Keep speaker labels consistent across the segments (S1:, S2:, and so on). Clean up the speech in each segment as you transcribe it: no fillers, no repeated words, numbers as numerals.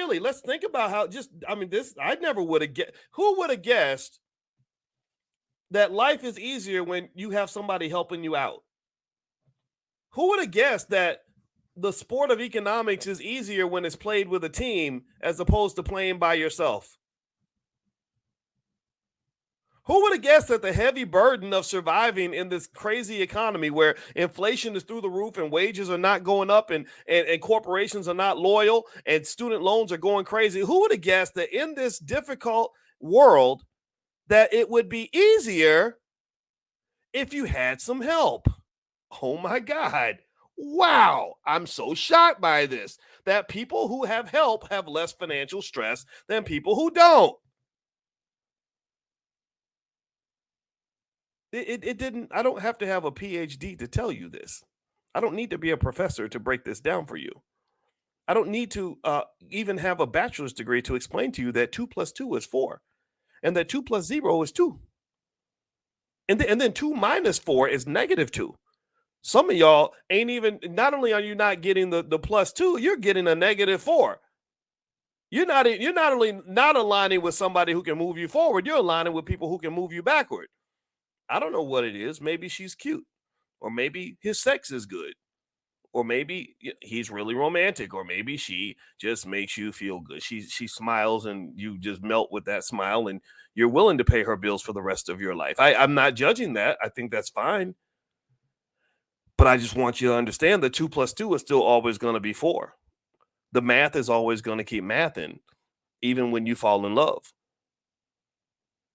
S1: really, let's think about how this, I never would have guessed. Who would have guessed that life is easier when you have somebody helping you out? Who would have guessed that the sport of economics is easier when it's played with a team as opposed to playing by yourself? Who would have guessed that the heavy burden of surviving in this crazy economy where inflation is through the roof and wages are not going up and corporations are not loyal and student loans are going crazy? Who would have guessed that in this difficult world that it would be easier if you had some help? Oh my God. Wow. I'm so shocked by this that people who have help have less financial stress than people who don't. It didn't, I don't have to have a PhD to tell you this. I don't need to be a professor to break this down for you. I don't need to even have a bachelor's degree to explain to you that 2 plus 2 is 4 and that 2 plus 0 is 2. And then 2 minus 4 is negative 2. Some of y'all ain't even, not only are you not getting the plus 2, you're getting a negative 4. You're not only not aligning with somebody who can move you forward, you're aligning with people who can move you backward. I don't know what it is. Maybe she's cute, or maybe his sex is good, or maybe he's really romantic, or maybe she just makes you feel good. She smiles and you just melt with that smile, and you're willing to pay her bills for the rest of your life. I'm not judging that. I think that's fine. But I just want you to understand that 2 plus 2 is still always going to be 4. The math is always going to keep mathing, even when you fall in love.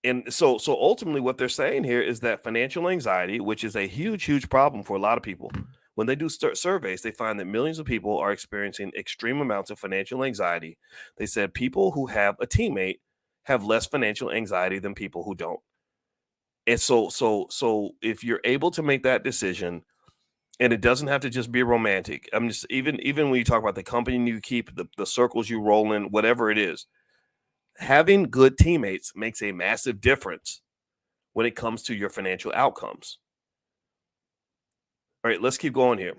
S1: And so ultimately what they're saying here is that financial anxiety, which is a huge problem for a lot of people, when they do surveys, they find that millions of people are experiencing extreme amounts of financial anxiety. They said people who have a teammate have less financial anxiety than people who don't. And so if you're able to make that decision, and it doesn't have to just be romantic. I'm just, even when you talk about the company you keep, the circles you roll in, whatever it is, having good teammates makes a massive difference when it comes to your financial outcomes. All right, let's keep going here.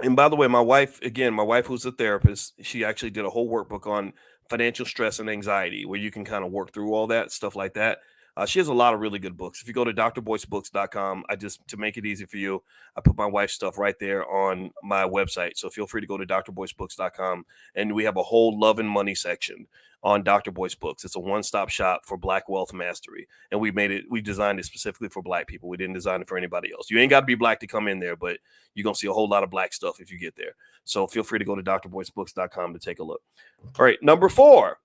S1: And by the way, my wife, who's a therapist, she actually did a whole workbook on financial stress and anxiety where you can kind of work through all that stuff like that. She has a lot of really good books. If you go to drboycebooks.com, to make it easy for you, I put my wife's stuff right there on my website. So feel free to go to drboycebooks.com, and we have a whole love and money section on Dr. Boyce Books. It's a one-stop shop for Black wealth mastery, and we designed it specifically for Black people. We didn't design it for anybody else. You ain't got to be Black to come in there, but you're going to see a whole lot of Black stuff if you get there. So feel free to go to drboycebooks.com to take a look. All right, number 4.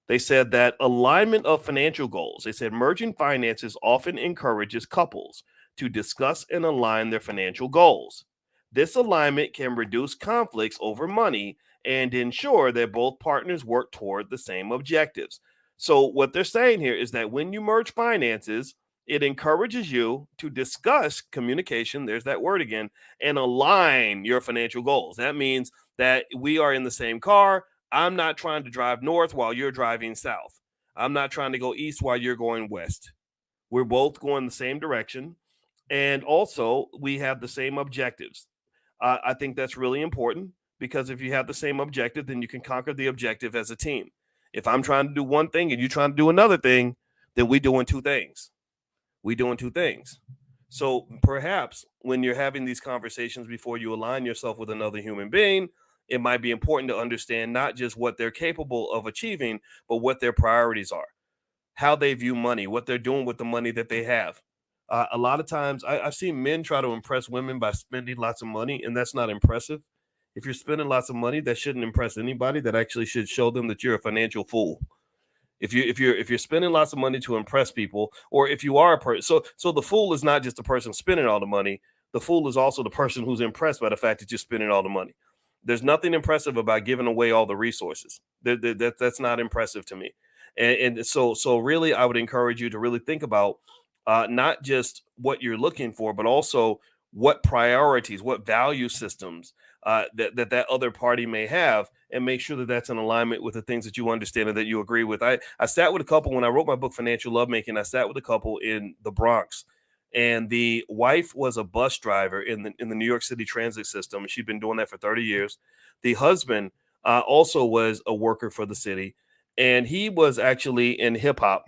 S1: They said that alignment of financial goals. They said merging finances often encourages couples to discuss and align their financial goals. This alignment can reduce conflicts over money and ensure that both partners work toward the same objectives. So, what they're saying here is that when you merge finances, it encourages you to discuss communication, there's that word again, and align your financial goals. That means that we are in the same car. I'm not trying to drive north while you're driving south. I'm not trying to go east while you're going west. We're both going the same direction. And also, we have the same objectives. I think that's really important because if you have the same objective, then you can conquer the objective as a team. If I'm trying to do one thing and you're trying to do another thing, then we're doing two things. So perhaps when you're having these conversations before you align yourself with another human being, it might be important to understand not just what they're capable of achieving, but what their priorities are, how they view money, what they're doing with the money that they have. A lot of times I've seen men try to impress women by spending lots of money, and that's not impressive. If you're spending lots of money, that shouldn't impress anybody. That actually should show them that you're a financial fool. If you're spending lots of money to impress people, or if you are a person, so the fool is not just the person spending all the money. The fool is also the person who's impressed by the fact that you're spending all the money. There's nothing impressive about giving away all the resources. That's not impressive to me. And so really, I would encourage you to really think about not just what you're looking for, but also what priorities, what value systems that other party may have, and make sure that that's in alignment with the things that you understand and that you agree with. I sat with a couple when I wrote my book, Financial Lovemaking. I sat with a couple in the Bronx, and the wife was a bus driver in the New York City transit system. She'd been doing that for 30 years. The husband also was a worker for the city, and he was actually in hip hop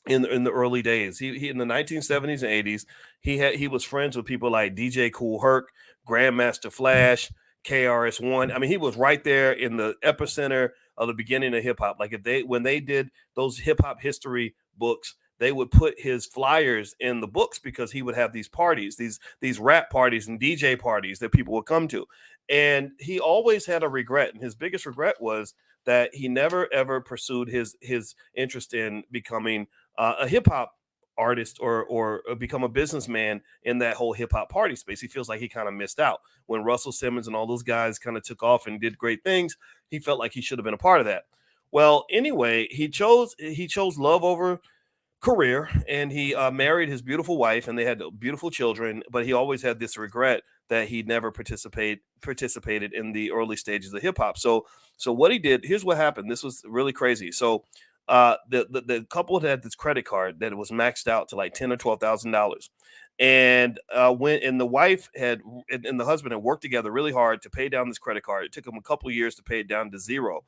S1: in the early days. He in the 1970s and 80s, he was friends with people like DJ Cool Herc, Grandmaster Flash, KRS-One. I mean, he was right there in the epicenter of the beginning of hip hop. Like if they when they did those hip hop history books, they would put his flyers in the books because he would have these parties, these rap parties and DJ parties that people would come to. And he always had a regret, and his biggest regret was that he never ever pursued his interest in becoming a hip hop artist or become a businessman in that whole hip hop party space. He feels like he kind of missed out when Russell Simmons and all those guys kind of took off and did great things. He felt like he should have been a part of that. Well, anyway, he chose love over career, and he married his beautiful wife, and they had beautiful children. But he always had this regret that he never participated in the early stages of hip hop. So what he did, here's what happened. This was really crazy. So the couple had this credit card that was maxed out to like $10,000 or $12,000, and when the wife and the husband had worked together really hard to pay down this credit card. It took them a couple of years to pay it down to zero.